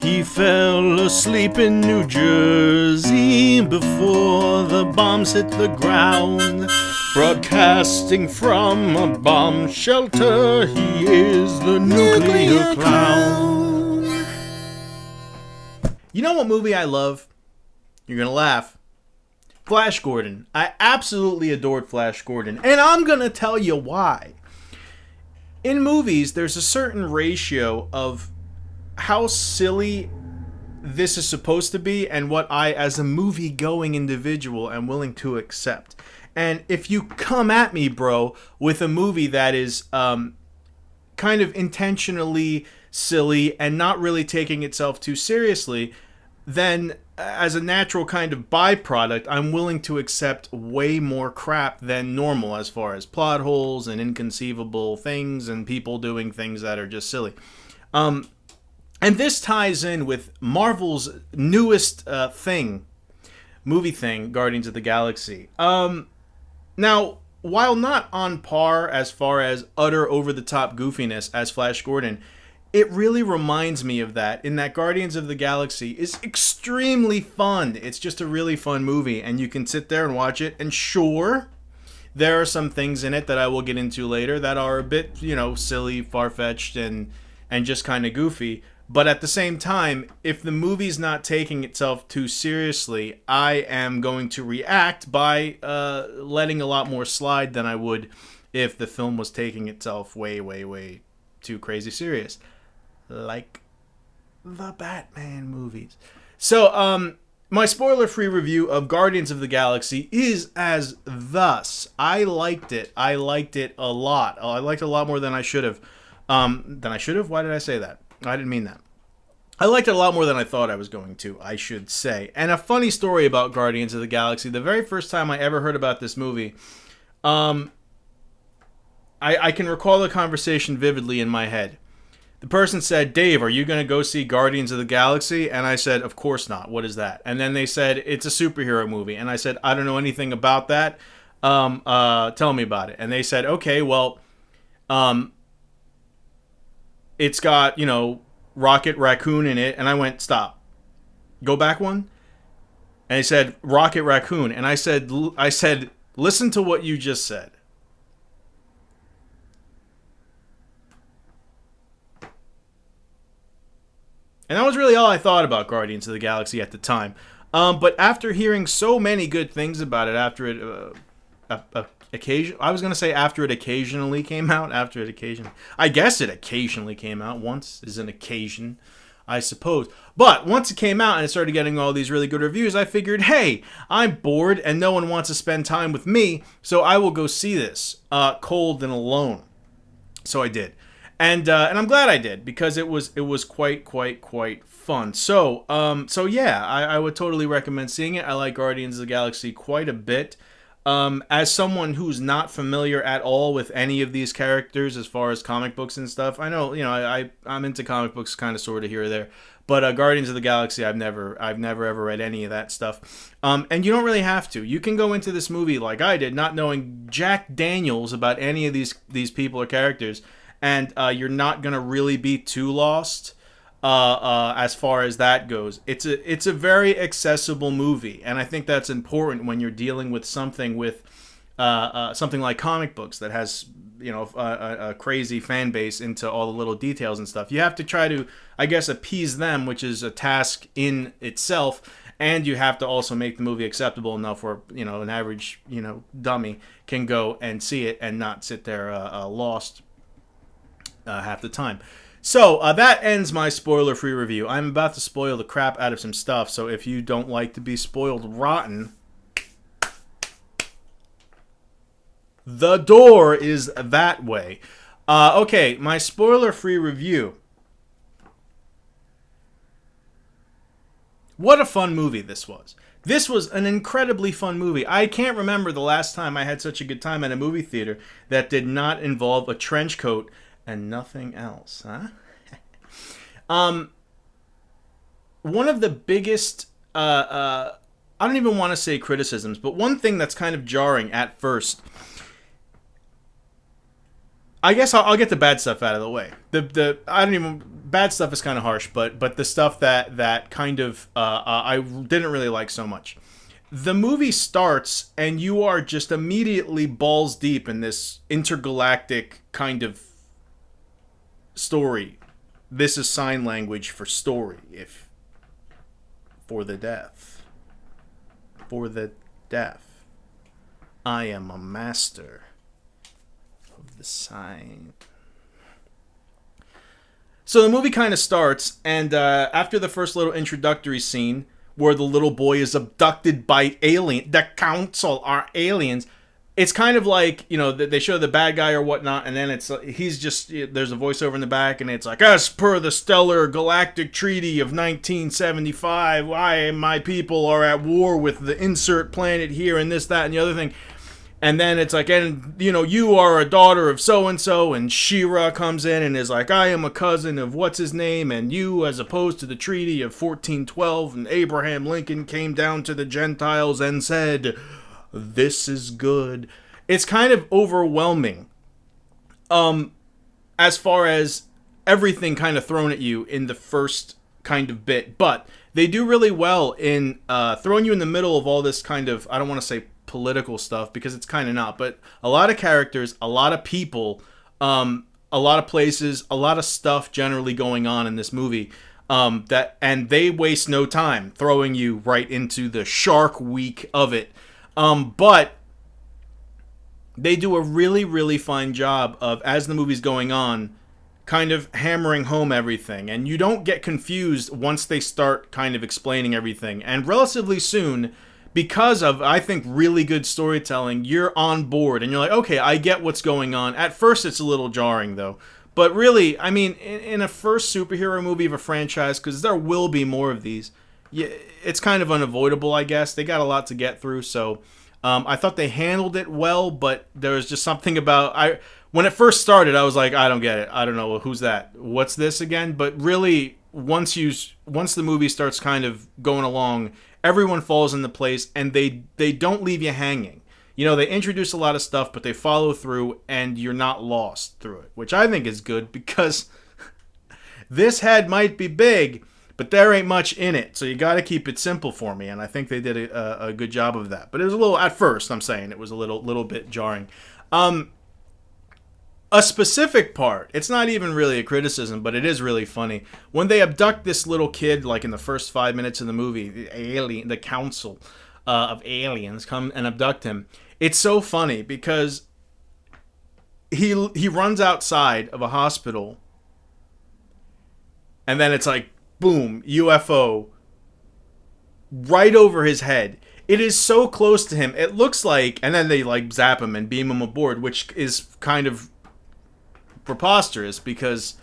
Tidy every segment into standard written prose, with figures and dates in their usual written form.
He fell asleep in New Jersey before the bombs hit the ground. Broadcasting from a bomb shelter, he is the nuclear clown. You know what movie I love? You're gonna laugh. Flash Gordon. I absolutely adored Flash Gordon, and I'm gonna tell you why. In movies, there's a certain ratio of how silly this is supposed to be and what I, as a movie-going individual, am willing to accept. And if you come at me, bro, with a movie that is kind of intentionally silly and not really taking itself too seriously, then as a natural kind of byproduct, I'm willing to accept way more crap than normal as far as plot holes and inconceivable things and people doing things that are just silly. And this ties in with Marvel's newest movie thing, Guardians of the Galaxy. Now, while not on par as far as utter over-the-top goofiness as Flash Gordon, it really reminds me of that, in that Guardians of the Galaxy is extremely fun. It's just a really fun movie, and you can sit there and watch it, and sure, there are some things in it that I will get into later that are a bit, silly, far-fetched, and just kind of goofy. But at the same time, if the movie's not taking itself too seriously, I am going to react by letting a lot more slide than I would if the film was taking itself way, way, way too crazy serious. Like the Batman movies. So, my spoiler-free review of Guardians of the Galaxy is as thus. I liked it. I liked it a lot. I liked it a lot more than I should have. Why did I say that? I didn't mean that. I liked it a lot more than I thought I was going to, I should say. And a funny story about Guardians of the Galaxy. The very first time I ever heard about this movie, I can recall the conversation vividly in my head. The person said, "Dave, are you going to go see Guardians of the Galaxy?" And I said, "Of course not. What is that?" And then they said, "It's a superhero movie." And I said, "I don't know anything about that. Tell me about it." And they said, "Okay, well, it's got, Rocket Raccoon in it." And I went, "Stop. Go back one." And he said, "Rocket Raccoon." And I said, "Listen to what you just said." And that was really all I thought about Guardians of the Galaxy at the time. But after hearing so many good things about it, after it occasionally came out. I guess it occasionally came out. Once is an occasion, I suppose. But once it came out and it started getting all these really good reviews, I figured, hey, I'm bored and no one wants to spend time with me, so I will go see this cold and alone. So I did. And I'm glad I did, because it was quite fun. So yeah, I would totally recommend seeing it. I like Guardians of the Galaxy quite a bit. As someone who's not familiar at all with any of these characters as far as comic books and stuff, I know, I'm into comic books kind of sort of here or there. But Guardians of the Galaxy, I've never ever read any of that stuff. And you don't really have to. You can go into this movie like I did, not knowing Jack Daniels about any of these people or characters. And you're not going to really be too lost as far as that goes. It's a very accessible movie, and I think that's important when you're dealing with something like comic books that has a crazy fan base into all the little details and stuff. You have to try to, I guess, appease them, which is a task in itself, and you have to also make the movie acceptable enough where an average dummy can go and see it and not sit there lost half the time. So that ends my spoiler-free review. I'm about to spoil the crap out of some stuff, so if you don't like to be spoiled rotten, the door is that way. Okay, my spoiler-free review. What a fun movie this was. This was an incredibly fun movie. I can't remember the last time I had such a good time at a movie theater that did not involve a trench coat and nothing else, huh? One of the biggest, I don't even want to say criticisms, but one thing that's kind of jarring at first I guess I'll get the bad stuff out of the way. The I don't even bad stuff is kind of harsh, but the stuff that kind of I didn't really like so much. The movie starts and you are just immediately balls deep in this intergalactic kind of story. This is sign language for story, if for the deaf. For the deaf. I am a master of the sign. So the movie kind of starts, and after the first little introductory scene, where the little boy is abducted by the council are aliens, it's kind of like, you know, they show the bad guy or whatnot, and then he's just, there's a voiceover in the back, and it's like, as per the Stellar Galactic Treaty of 1975, I and my people are at war with the insert planet here, and this, that, and the other thing. And then it's like, and, you know, you are a daughter of so-and-so, and She-Ra comes in and is like, I am a cousin of what's-his-name, and you, as opposed to the Treaty of 1412, and Abraham Lincoln came down to the Gentiles and said, this is good. It's kind of overwhelming, as far as everything kind of thrown at you in the first kind of bit. But they do really well in throwing you in the middle of all this kind of, I don't want to say political stuff, because it's kind of not, but a lot of characters, a lot of people, a lot of places, a lot of stuff generally going on in this movie, and they waste no time throwing you right into the Shark Week of it, but they do a really, really fine job of, as the movie's going on, kind of hammering home everything, and you don't get confused once they start kind of explaining everything, and relatively soon, because of, I think, really good storytelling, you're on board, and you're like, okay, I get what's going on. At first, it's a little jarring, though. But really, I mean, in a first superhero movie of a franchise, because there will be more of these, it's kind of unavoidable, I guess. They got a lot to get through, so I thought they handled it well, but there was just something about... when it first started, I was like, I don't get it. I don't know, who's that? What's this again? But really, once the movie starts kind of going along, everyone falls into place, and they don't leave you hanging. You know, they introduce a lot of stuff, but they follow through, and you're not lost through it, which I think is good, because this head might be big, but there ain't much in it, so you got to keep it simple for me, and I think they did a good job of that. But it was a little, at first, I'm saying, it was a little bit jarring. A specific part, it's not even really a criticism, but it is really funny. When they abduct this little kid, like in the first 5 minutes of the movie, the council of aliens come and abduct him. It's so funny because he runs outside of a hospital, and then it's like, boom, UFO, right over his head. It is so close to him. It looks like, and then they like zap him and beam him aboard, which is kind of preposterous because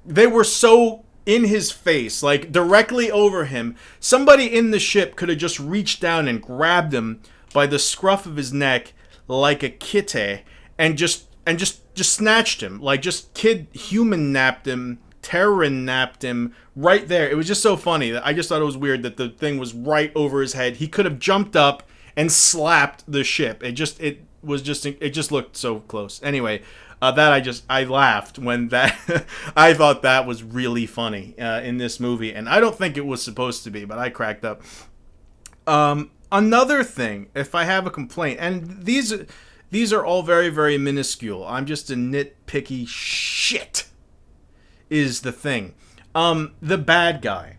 they were so in his face, like directly over him. Somebody in the ship could have just reached down and grabbed him by the scruff of his neck like a kitty and just snatched him, like just human napped him, Terran napped him right there. It was just so funny. I just thought it was weird that the thing was right over his head. He could have jumped up and slapped the ship. It just looked so close. Anyway, I laughed when that. I thought that was really funny in this movie, and I don't think it was supposed to be, but I cracked up. Another thing, if I have a complaint, and these are all very, very minuscule. I'm just a nitpicky shit. Is the thing. The bad guy.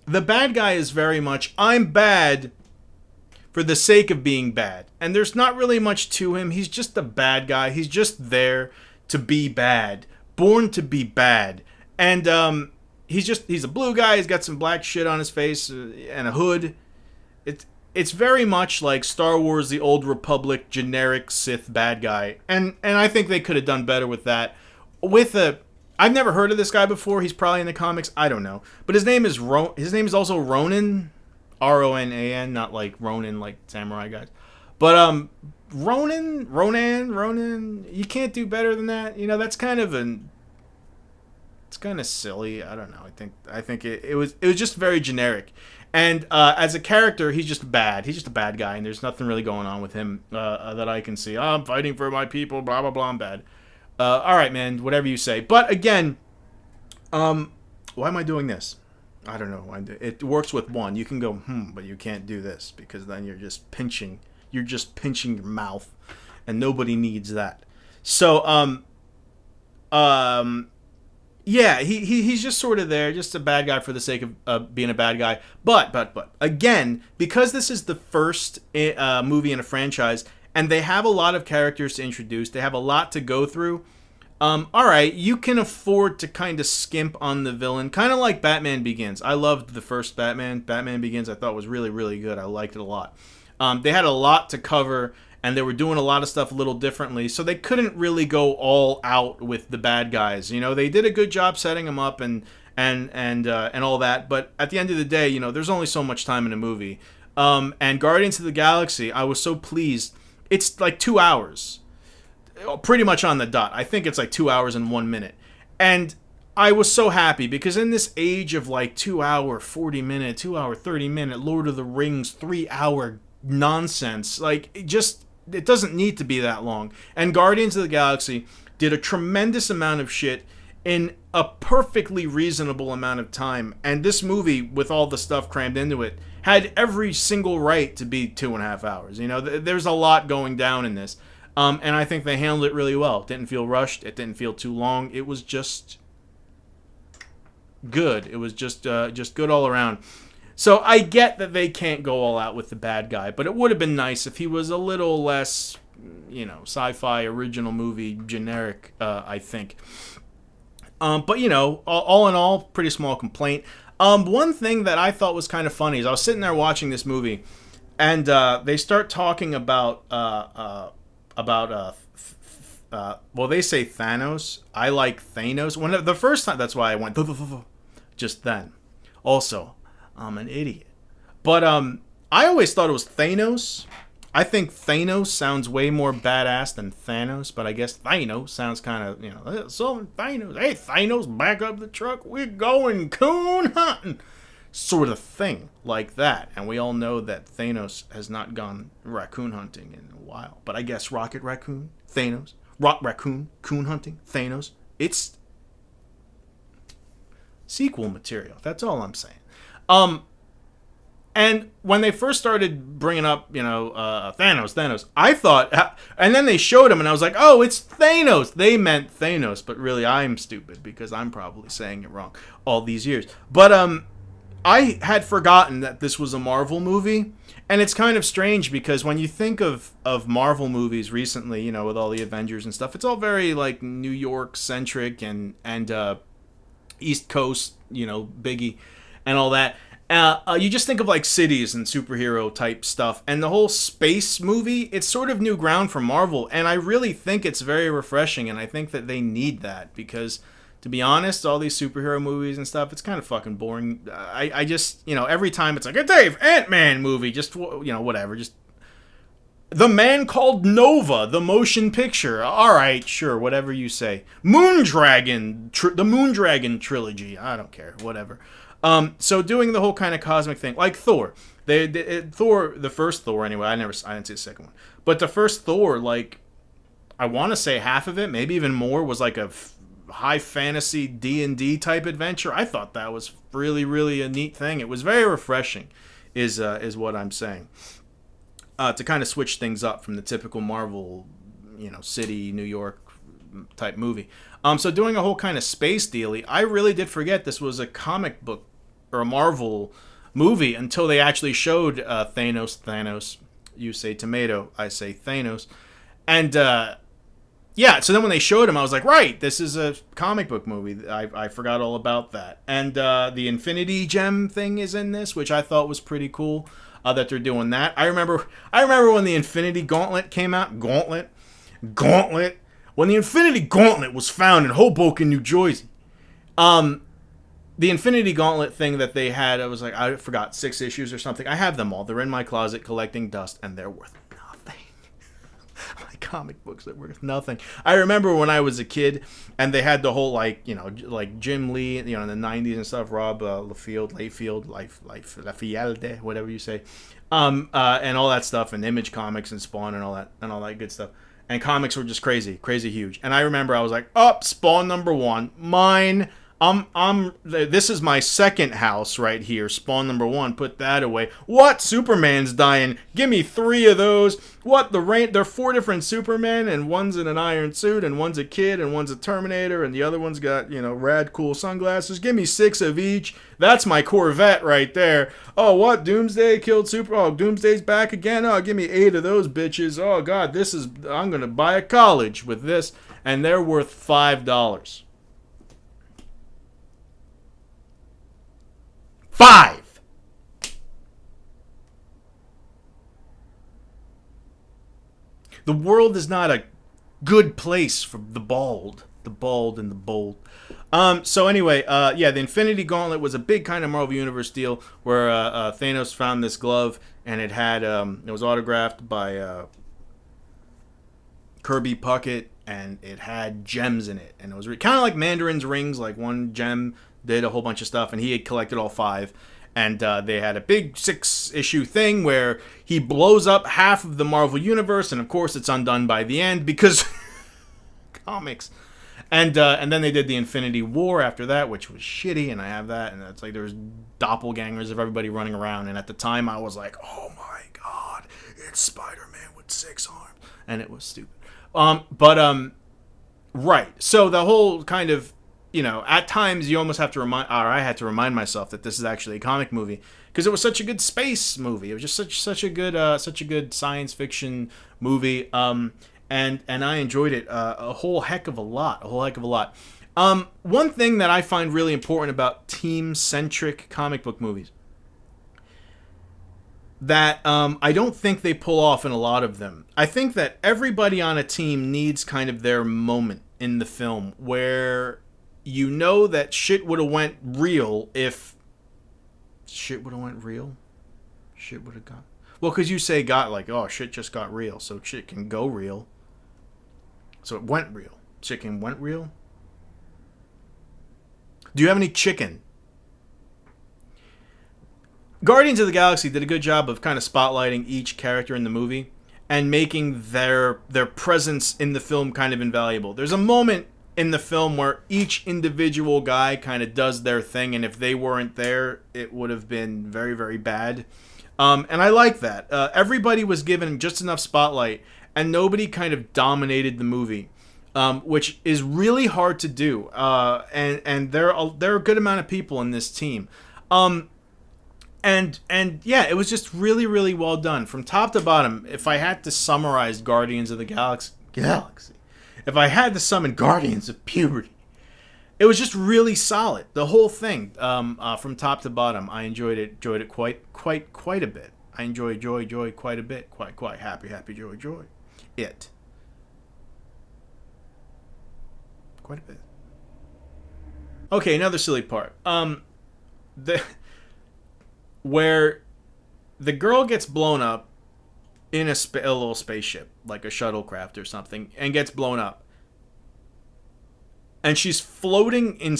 The bad guy is very much, I'm bad for the sake of being bad. And there's not really much to him. He's just a bad guy. He's just there to be bad. Born to be bad. And he's a blue guy. He's got some black shit on his face and a hood. It's very much like Star Wars The Old Republic generic Sith bad guy. And I think they could have done better with that. I've never heard of this guy before. He's probably in the comics. I don't know. But his name is also Ronan. Ronan, not like Ronin, like samurai guys. But Ronan, you can't do better than that. You know, that's kind of kind of silly. I don't know. I think it was just very generic. And as a character, he's just bad. He's just a bad guy, and there's nothing really going on with him that I can see. Oh, I'm fighting for my people, blah, blah, blah, I'm bad. All right, man, whatever you say. But again, why am I doing this? I don't know. It works with one. You can go, but you can't do this, because then you're just pinching. You're just pinching your mouth, and nobody needs that. So, yeah, he's just sort of there, just a bad guy for the sake of being a bad guy. But again, because this is the first movie in a franchise, and they have a lot of characters to introduce, they have a lot to go through. All right, you can afford to kind of skimp on the villain, kind of like Batman Begins. I loved the first Batman. Batman Begins, I thought was really, really good. I liked it a lot. They had a lot to cover, and they were doing a lot of stuff a little differently, so they couldn't really go all out with the bad guys. You know, they did a good job setting them up and all that, but at the end of the day, you know, there's only so much time in a movie. And Guardians of the Galaxy, I was so pleased. It's like 2 hours, pretty much on the dot. I think it's like 2 hours and 1 minute, and I was so happy, because in this age of like 2 hour 40 minute, 2 hour 30 minute Lord of the Rings 3 hour nonsense, like it doesn't need to be that long. And Guardians of the Galaxy did a tremendous amount of shit in a perfectly reasonable amount of time. And this movie, with all the stuff crammed into it, had every single right to be 2.5 hours. You know, there's a lot going down in this. And I think they handled it really well. It didn't feel rushed. It didn't feel too long. It was just good. It was just good all around. So I get that they can't go all out with the bad guy, but it would have been nice if he was a little less, you know, sci-fi original movie generic, I think. But, you know, all in all, pretty small complaint. One thing that I thought was kind of funny is I was sitting there watching this movie, and they start talking about well, they say Thanos. I like Thanos. The first time, that's why I went just then. Also, I'm an idiot. But I always thought it was Thanos. I think Thanos sounds way more badass than Thanos, but I guess Thanos sounds kind of, you know, so Thanos, hey Thanos, back up the truck, we're going coon hunting, sort of thing like that. And we all know that Thanos has not gone raccoon hunting in a while. But I guess Rocket Raccoon, Thanos, Raccoon, coon hunting, Thanos, it's sequel material. That's all I'm saying. And when they first started bringing up, you know, Thanos, I thought, and then they showed him, and I was like, oh, it's Thanos. They meant Thanos, but really I'm stupid, because I'm probably saying it wrong all these years. But I had forgotten that this was a Marvel movie, and it's kind of strange, because when you think of Marvel movies recently, you know, with all the Avengers and stuff, it's all very, like, New York-centric and East Coast, you know, Biggie, and all that. You just think of like cities and superhero type stuff, and the whole space movie, it's sort of new ground for Marvel, and I really think it's very refreshing, and I think that they need that, because to be honest, all these superhero movies and stuff, it's kind of fucking boring. I just, you know, every time it's like a Dave Ant-Man movie, just, you know, whatever, just The Man Called Nova, the motion picture. All right, sure, whatever you say. Moondragon, the Moondragon trilogy. I don't care, whatever. So doing the whole kind of cosmic thing, like Thor. Thor, the first Thor anyway. I didn't see the second one, but the first Thor, like, I want to say half of it, maybe even more, was like a high fantasy D&D type adventure. I thought that was really, really a neat thing. It was very refreshing, is what I'm saying. To kind of switch things up from the typical Marvel, you know, city, New York type movie. So doing a whole kind of space dealy, I really did forget this was a comic book or a Marvel movie until they actually showed Thanos. You say tomato, I say Thanos. And yeah, so then when they showed him, I was like, right, this is a comic book movie. I forgot all about that. And the Infinity Gem thing is in this, which I thought was pretty cool, that they're doing that. I remember when the Infinity Gauntlet came out. Gauntlet. When the Infinity Gauntlet was found in Hoboken, New Jersey. The Infinity Gauntlet thing that they had, I was like, I forgot, 6 issues or something. I have them all. They're in my closet collecting dust, and they're worth nothing. My God. comic books are worth nothing. I remember when I was a kid, and they had the whole like Jim Lee, in the '90s and stuff. Rob Layfield, Lafielde, whatever you say, and all that stuff, and Image Comics and Spawn and all that good stuff. And comics were just crazy huge. And I remember I was like, Spawn #1, mine. This is my second house right here. Spawn #1, put that away. What? Superman's dying. Give me 3 of those. What? There are 4 different Supermen, and one's in an iron suit, and one's a kid, and one's a Terminator, and the other one's got, rad cool sunglasses. Give me 6 of each. That's my Corvette right there. Oh, what? Doomsday killed Oh, Doomsday's back again? Oh, give me 8 of those bitches. Oh, God, I'm going to buy a college with this. And they're worth $5. 5. The world is not a good place for the bald and the bold. So anyway, the Infinity Gauntlet was a big kind of Marvel Universe deal where Thanos found this glove, and it had it was autographed by Kirby Puckett, and it had gems in it, and it was kind of like Mandarin's rings. Like one gem did a whole bunch of stuff, and he had collected all 5. And they had a big 6-issue thing where he blows up half of the Marvel Universe, and of course it's undone by the end because comics. And then they did the Infinity War after that, which was shitty, and I have that, and it's like there's doppelgangers of everybody running around, and at the time I was like, oh my God, it's Spider-Man with 6 arms, and it was stupid. Right, so the whole kind of, at times you almost have to I had to remind myself that this is actually a comic movie because it was such a good space movie. It was just such a good science fiction movie. And I enjoyed it a whole heck of a lot. One thing that I find really important about team-centric comic book movies that I don't think they pull off in a lot of them. I think that everybody on a team needs kind of their moment in the film where that shit would have went real if shit would have went real. Shit would have got... Well, because you say got like, oh, shit just got real, so shit can go real. So it went real. Chicken went real? Do you have any chicken? Guardians of the Galaxy did a good job of kind of spotlighting each character in the movie and making their presence in the film kind of invaluable. There's a moment in the film where each individual guy kind of does their thing, and if they weren't there, it would have been very, very bad. And I like that. Everybody was given just enough spotlight, and nobody kind of dominated the movie, which is really hard to do. And there are a good amount of people in this team. And yeah, it was just really, really well done. From top to bottom, if I had to summarize Guardians of the Galaxy, if I had to summon Guardians of Puberty, it was just really solid. The whole thing, from top to bottom, I enjoyed it quite a bit. I enjoyed joy quite a bit. Quite happy, joy. It. Quite a bit. Okay, another silly part. Where the girl gets blown up in a little spaceship, like a shuttlecraft or something, and gets blown up. And she's floating in...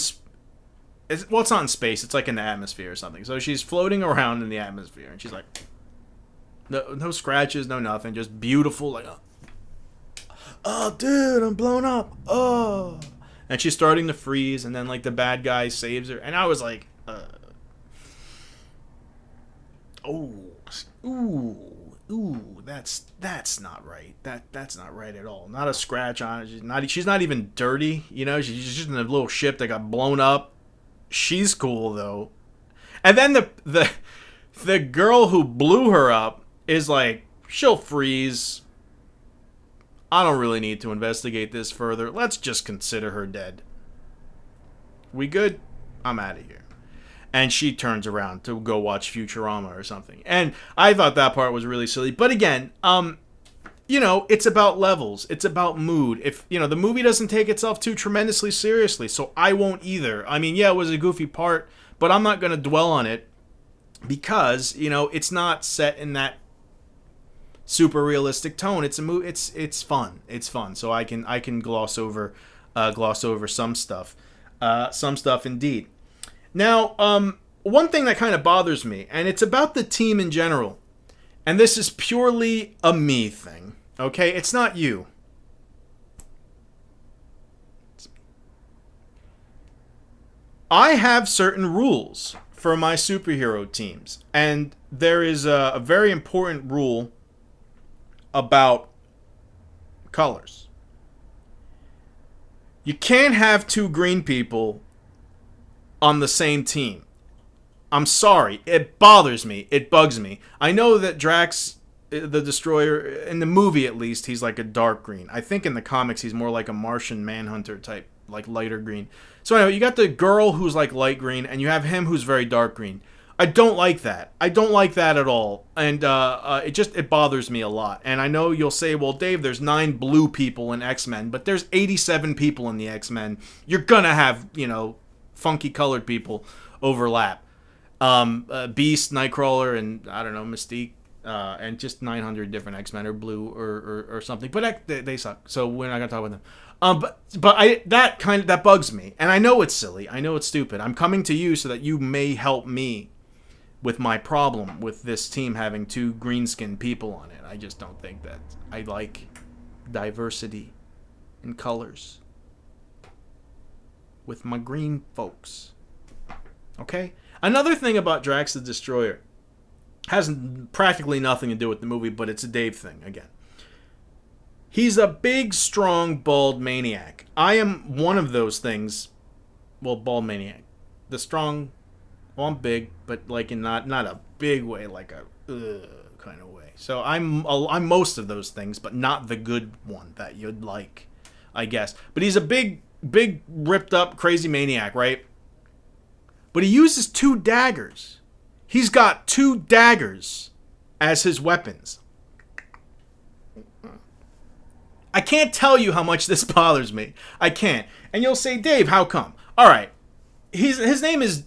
it's not in space. It's like in the atmosphere or something. So she's floating around in the atmosphere, and she's like... No scratches, no nothing. Just beautiful, like... Oh, dude, I'm blown up. Oh. And she's starting to freeze, and then, like, the bad guy saves her. And I was like... that's not right. That's not right at all. Not a scratch on it. She's not even dirty. She's just in a little ship that got blown up. She's cool though. And then the girl who blew her up is like, she'll freeze. I don't really need to investigate this further. Let's just consider her dead. We good? I'm out of here. And she turns around to go watch Futurama or something. And I thought that part was really silly. But again, it's about levels. It's about mood. If, the movie doesn't take itself too tremendously seriously, so I won't either. I mean, yeah, it was a goofy part, but I'm not going to dwell on it because, it's not set in that super realistic tone. It's a movie. It's fun. It's fun. So I can gloss over some stuff. Some stuff indeed. Now, one thing that kind of bothers me, and it's about the team in general, and this is purely a me thing. Okay, it's not you. I have certain rules for my superhero teams, and there is a very important rule about colors. You can't have two green people on the same team. I'm sorry. It bothers me. It bugs me. I know that Drax, the Destroyer, in the movie at least, he's like a dark green. I think in the comics he's more like a Martian Manhunter type, like lighter green. So anyway, you got the girl who's like light green, and you have him who's very dark green. I don't like that. I don't like that at all. And it bothers me a lot. And I know you'll say, well, Dave, there's 9 blue people in X-Men, but there's 87 people in the X-Men. You're going to have, funky colored people overlap. Beast, Nightcrawler, and I don't know, Mystique, and just 900 different X-Men are blue or something. But they suck, so we're not going to talk about them. That bugs me. And I know it's silly. I know it's stupid. I'm coming to you so that you may help me with my problem with this team having 2 green-skinned people on it. I just don't think that I like diversity in colors with my green folks. Okay? Another thing about Drax the Destroyer has practically nothing to do with the movie, but it's a Dave thing again. He's a big, strong, bald maniac. I am one of those things. Well, bald maniac. The strong... Well, I'm big, but like in not a big way, like a kind of way. So I'm most of those things, but not the good one that you'd like, I guess. But he's a big, ripped up, crazy maniac, right? But he uses 2 daggers. He's got 2 daggers as his weapons. I can't tell you how much this bothers me. I can't. And you'll say, Dave, how come? All right. His name is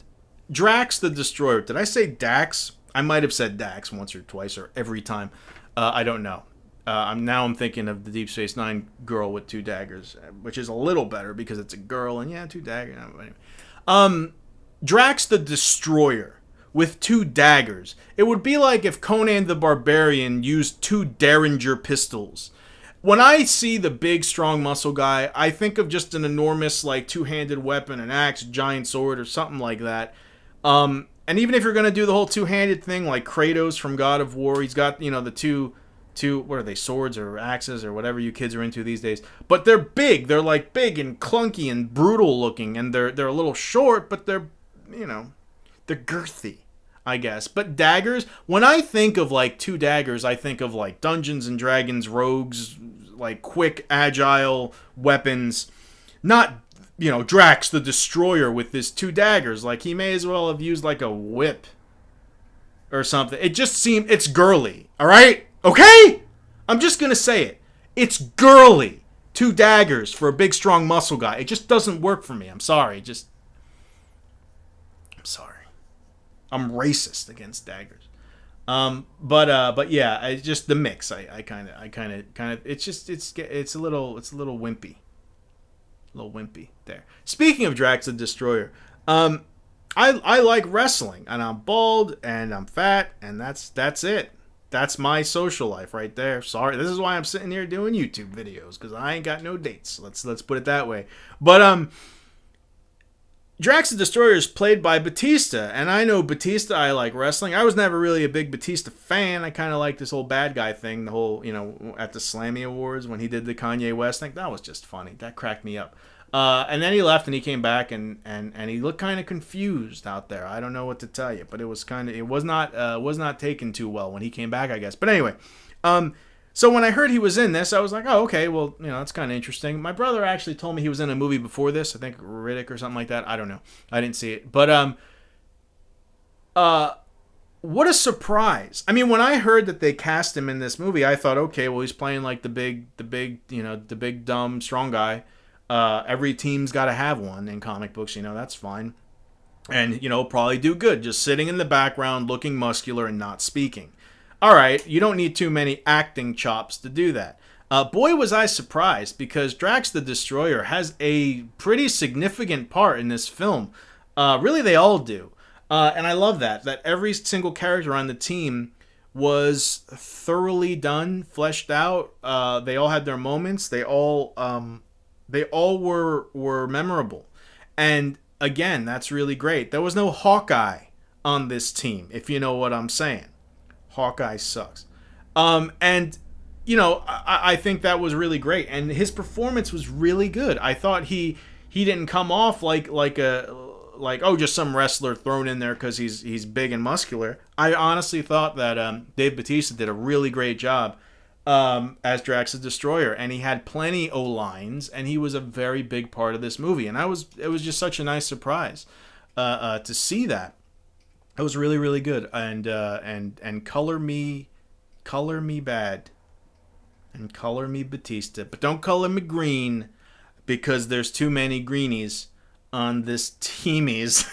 Drax the Destroyer. Did I say Dax? I might have said Dax once or twice or every time. I don't know. I'm thinking of the Deep Space Nine girl with 2 daggers, which is a little better because it's a girl and 2 daggers. Anyway. Drax the Destroyer with 2 daggers. It would be like if Conan the Barbarian used 2 Derringer pistols. When I see the big, strong muscle guy, I think of just an enormous, like, 2-handed weapon, an axe, giant sword, or something like that. And even if you're going to do the whole 2-handed thing, like Kratos from God of War, he's got, the two, what are they, swords or axes or whatever you kids are into these days. But they're big. They're, like, big and clunky and brutal looking, and they're a little short, but they're, they're girthy, I guess. But daggers, when I think of, like, 2 daggers, I think of, like, Dungeons and Dragons, rogues, like, quick, agile weapons. Not, Drax the Destroyer with his 2 daggers. Like, he may as well have used, like, a whip or something. It just seemed, it's girly, all right? Okay? I'm just going to say it. It's girly. 2 daggers for a big, strong muscle guy. It just doesn't work for me. I'm sorry. I'm sorry. I'm racist against daggers. But yeah, it's just the mix. I kind of. It's a little wimpy. A little wimpy there. Speaking of Drax the Destroyer, I like wrestling, and I'm bald and I'm fat, and that's it. That's my social life right there. Sorry, this is why I'm sitting here doing YouTube videos, because I ain't got no dates. Let's put it that way. But Drax the Destroyer is played by Batista, and I know Batista, I like wrestling. I was never really a big Batista fan. I kind of like this whole bad guy thing, the whole, at the Slammy Awards when he did the Kanye West thing. That was just funny. That cracked me up. And then he left and he came back and he looked kind of confused out there. I don't know what to tell you, but it was not taken too well when he came back, I guess. But anyway, so when I heard he was in this, I was like, oh, okay, well, that's kind of interesting. My brother actually told me he was in a movie before this, I think Riddick or something like that. I don't know. I didn't see it. But what a surprise. I mean, when I heard that they cast him in this movie, I thought, okay, well, he's playing like the big dumb strong guy. Every team's got to have one in comic books, that's fine. And, probably do good, just sitting in the background, looking muscular and not speaking. All right, you don't need too many acting chops to do that. Boy, was I surprised, because Drax the Destroyer has a pretty significant part in this film. Really, they all do. And I love that every single character on the team was thoroughly done, fleshed out. They all had their moments. They all were memorable. And again, that's really great. There was no Hawkeye on this team, if you know what I'm saying. Hawkeye sucks. And I think that was really great, and his performance was really good. I thought he didn't come off like oh, just some wrestler thrown in there because he's big and muscular. I honestly thought that Dave Bautista did a really great job as Drax the Destroyer, and he had plenty of lines, and he was a very big part of this movie, and it was just such a nice surprise to see that. It was really, really good, and color me bad, and color me Batista, but don't color me green, because there's too many greenies on this teamies.